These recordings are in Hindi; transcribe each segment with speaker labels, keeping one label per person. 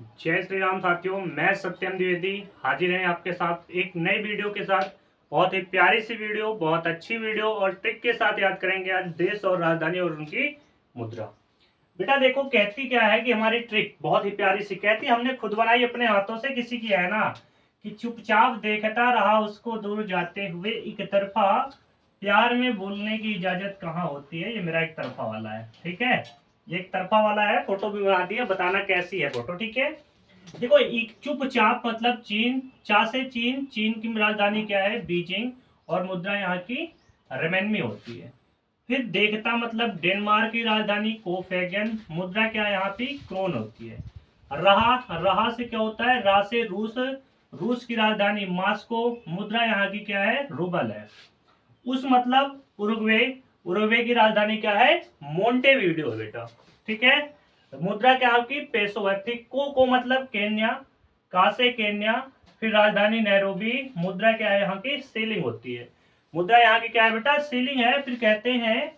Speaker 1: जय श्री राम साथियों, मैं सत्यम द्विवेदी हाजिर हैं आपके साथ एक नई वीडियो के साथ। बहुत ही प्यारी सी वीडियो, बहुत अच्छी वीडियो और ट्रिक के साथ याद करेंगे आज देश और राजधानी और उनकी मुद्रा। बेटा देखो, कहती क्या है कि हमारी ट्रिक बहुत ही प्यारी सी कहती, हमने खुद बनाई अपने हाथों से, किसी की है ना, कि चुपचाप देखता रहा उसको दूर जाते हुए, एक तरफा प्यार में बोलने की इजाजत कहाँ होती है। ये मेरा एक तरफा वाला है, ठीक है। ये एक तरफा वाला है, फोटो भी बना दी है, बताना कैसी है फोटो, ठीक है। देखो, एक चुपचाप मतलब चीन, चा से चीन, चीन की राजधानी क्या है, बीजिंग, और मुद्रा यहाँ की रेमेनमी होती है। फिर देखता मतलब डेनमार्क की राजधानी कोपेंगेन, मुद्रा क्या यहाँ पे क्रोन होती है। रहा, रहा से क्या होता है, रा से रूस, रूस की राजधानी मॉस्को, मुद्रा यहाँ की क्या है, रूबल है। उस मतलब उरुग्वे, उरुग्वे की राजधानी क्या है, मोंटेवीडियो बेटा, ठीक है। मुद्रा क्या आपकी पेसो है। फिर को मतलब केन्या, का से केन्या, फिर राजधानी नैरोबी, मुद्रा क्या है यहाँ की सीलिंग होती है। मुद्रा यहाँ की क्या है बेटा, सीलिंग है। फिर कहते हैं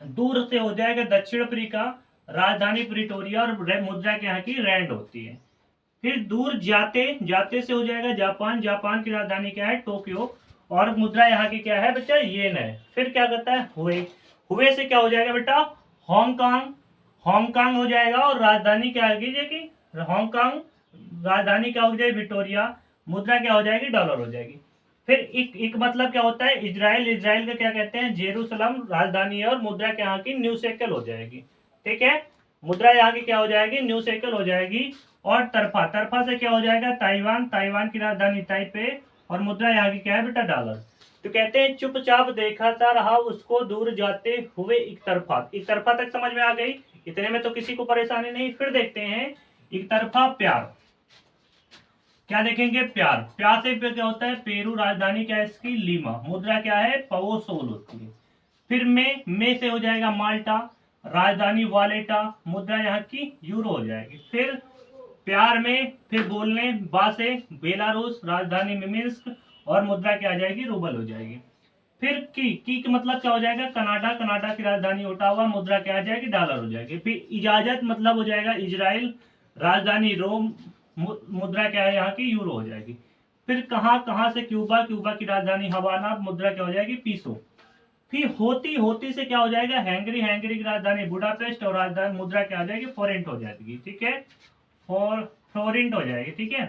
Speaker 1: दूर से हो जाएगा दक्षिण अफ्रीका, राजधानी प्रिटोरिया, और मुद्रा क्या यहाँ की रैंड होती है। फिर दूर जाते, जाते से हो जाएगा जापान, जापान की राजधानी क्या है, टोक्यो, और मुद्रा यहाँ की क्या है बेटा, येन है। फिर क्या करता है, हुए, हुए से क्या हो जाएगा बेटा, हांगकांग, हांगकांग हो जाएगा, और राजधानी क्या होगी कि हांगकांग, राजधानी क्या हो जाएगी विक्टोरिया, मुद्रा क्या हो जाएगी, डॉलर हो जाएगी। फिर एक मतलब क्या होता है, इजराइल, इजराइल का क्या कहते हैं, जेरूसलम राजधानी है, और मुद्रा क्या यहाँ की न्यू सेकल हो जाएगी, ठीक है। मुद्रा यहाँ की क्या हो जाएगी, न्यू सेकल हो जाएगी। और तरफा, तरफा से क्या हो जाएगा, ताइवान, ताइवान की राजधानी ताइपे, और मुद्रा यहाँ की क्या है बेटा, डॉलर। तो कहते हैं चुपचाप देखता रहा उसको दूर जाते हुए, एक तरफा, एक तरफा तक समझ में आ गई, इतने में तो किसी को परेशानी नहीं। फिर देखते हैं एक तरफा प्यार, क्या देखेंगे, प्यार, प्यार से क्या होता है, पेरू, राजधानी क्या है इसकी, लीमा, मुद्रा क्या है, पवोसोल होती है। फिर में से हो जाएगा माल्टा, राजधानी वालेटा, मुद्रा यहाँ की यूरो हो जाएगी। फिर प्यार में फिर बोलने, बा से बेलारूस, राजधानी मिमिन्स्क, और मुद्रा क्या आ जाएगी, रूबल हो जाएगी। फिर की मतलब क्या हो जाएगा, कनाडा, कनाडा की राजधानी ओटावा, मुद्रा क्या आ जाएगी, डॉलर हो जाएगी। फिर इजाजत मतलब हो जाएगा इजराइल, राजधानी रोम, मुद्रा क्या है यहाँ की, यूरो हो जाएगी। फिर कहाँ से क्यूबा, क्यूबा की राजधानी हवाना, मुद्रा क्या हो जाएगी, पीसो। फिर होती, होती से क्या हो जाएगा, हैंगरी, हैंगरी की राजधानी बुडापेस्ट, और राजधानी मुद्रा क्या हो जाएगी, फोरेंट हो जाएगी, ठीक है, फ्लोरेंट हो जाएगी, ठीक है।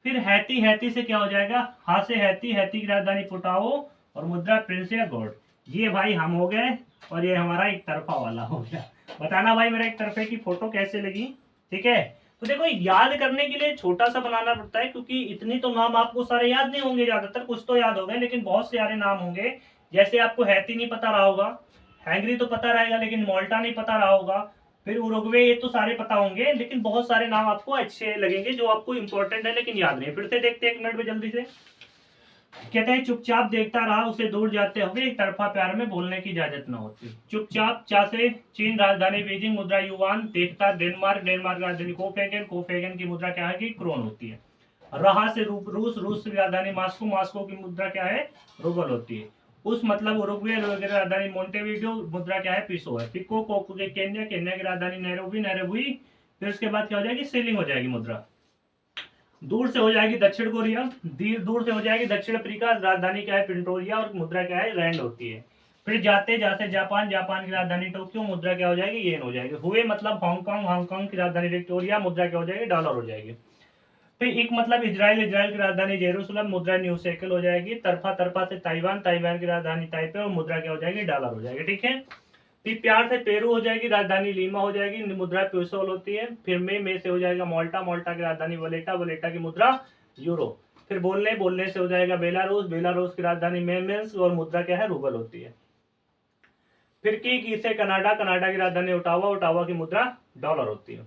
Speaker 1: फिर हैती, हैती से क्या हो जाएगा, हा से हैती, हैती की राजधानी पुटाओ, और मुद्रा प्रिंस या गॉड। ये भाई हम हो गए, और ये हमारा एक तरफा वाला हो गया। बताना भाई मेरा एक तरफे की फोटो कैसे लगी, ठीक है। तो देखो, याद करने के लिए छोटा सा बनाना पड़ता है, क्योंकि इतनी तो नाम आपको सारे याद नहीं होंगे, ज्यादातर कुछ तो याद होंगे, लेकिन बहुत सारे नाम होंगे। जैसे आपको हैती नहीं पता रहा होगा, हैंगरी तो पता रहेगा, लेकिन मोल्टा नहीं पता रहा होगा, फिर उरुग्वे, ये तो सारे पता होंगे, लेकिन बहुत सारे नाम आपको अच्छे लगेंगे जो आपको इंपॉर्टेंट है लेकिन याद नहीं। फिर से देखते हैं एक मिनट में जल्दी से। कहते हैं चुपचाप देखता रहा उसे दूर जाते हुए, एक तरफा प्यार में बोलने की इजाजत न होती। चुपचाप, चा से चीन, राजधानी बीजिंग, मुद्रा युवान, देखता डेनमार्क, डेनमार्क राजधानी कोपेंगेन, कोपेंगेन की मुद्रा क्या है कि क्रोन होती है। रहा से रूस, रूस की राजधानी मॉस्को, मॉस्को की मुद्रा क्या है, रूबल होती है। उस मतलब उरुग्वे, उरुग्वे की राजधानी मोंटेवीडियो, मुद्रा क्या है, पीसो है। फिर केन्या, केन्या की राजधानी नैरोबी, नैरोबी। फिर उसके बाद क्या हो जाएगी, सीलिंग हो जाएगी मुद्रा। दूर से हो जाएगी दक्षिण कोरिया, दूर से हो जाएगी दक्षिण अफ्रीका, राजधानी क्या है, प्रिटोरिया, और मुद्रा क्या है, रैंड होती है। फिर जाते जाते जापान, जापान की राजधानी टोक्यो, मुद्रा क्या हो जाएगी, येन हो जाएगी। हुए मतलब हांगकांग, हांगकांग की राजधानी विक्टोरिया, मुद्रा क्या हो जाएगी, डॉलर हो जाएगी। फिर एक मतलब इजराइल, इजराइल की राजधानी जेरूसलम, मुद्रा न्यू सेकल हो जाएगी। तरफा, तरफा से ताइवान, ताइवान की राजधानी ताइपे, और मुद्रा क्या हो जाएगी, डॉलर हो जाएगी, ठीक है। फिर प्यार से पेरू हो जाएगी, राजधानी लीमा हो जाएगी, मुद्रा प्यूसोल होती है। फिर में से हो जाएगा माल्टा, माल्टा की राजधानी वलेटा, वलेटा की मुद्रा यूरो। फिर बोलने, बोलने से हो जाएगा बेलारूस, बेलारूस की राजधानी मेमेंस, और मुद्रा क्या है, रूबल होती है। फिर की से कनाडा, कनाडा की राजधानी ओटावा, ओटावा की मुद्रा डॉलर होती है।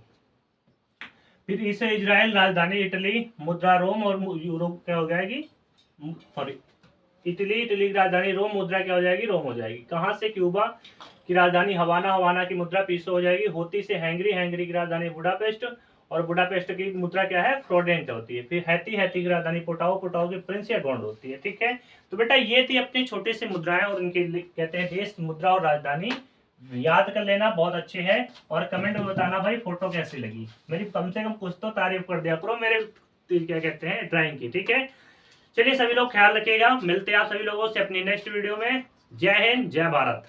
Speaker 1: फिर इसे इजराइल, राजधानी इटली, मुद्रा रोम, और यूरोप क्या हो जाएगी, सॉरी, इटली, इटली की राजधानी रोम, मुद्रा क्या हो जाएगी, रोम हो जाएगी। कहां से क्यूबा की राजधानी हवाना, हवाना की मुद्रा पीसो हो जाएगी। होती से हैंगरी, हैंगरी की राजधानी बुडापेस्ट, और बुडापेस्ट की मुद्रा क्या है, फ्लोरेंट होती है। फिर हैती, हैती की राजधानी पोटाओ, पोटाओ की प्रिंस या गोंड होती है, ठीक है। तो बेटा ये थी अपनी छोटी सी मुद्राएं, और इनके कहते हैं देश, मुद्रा और राजधानी याद कर लेना, बहुत अच्छे हैं। और कमेंट में बताना भाई फोटो कैसी लगी, मेरी कम से कम कुछ तो तारीफ कर दिया करो मेरे क्या कहते हैं ड्राइंग की, ठीक है। चलिए सभी लोग ख्याल रखिएगा, मिलते हैं आप सभी लोगों से अपनी नेक्स्ट वीडियो में। जय हिंद, जय भारत।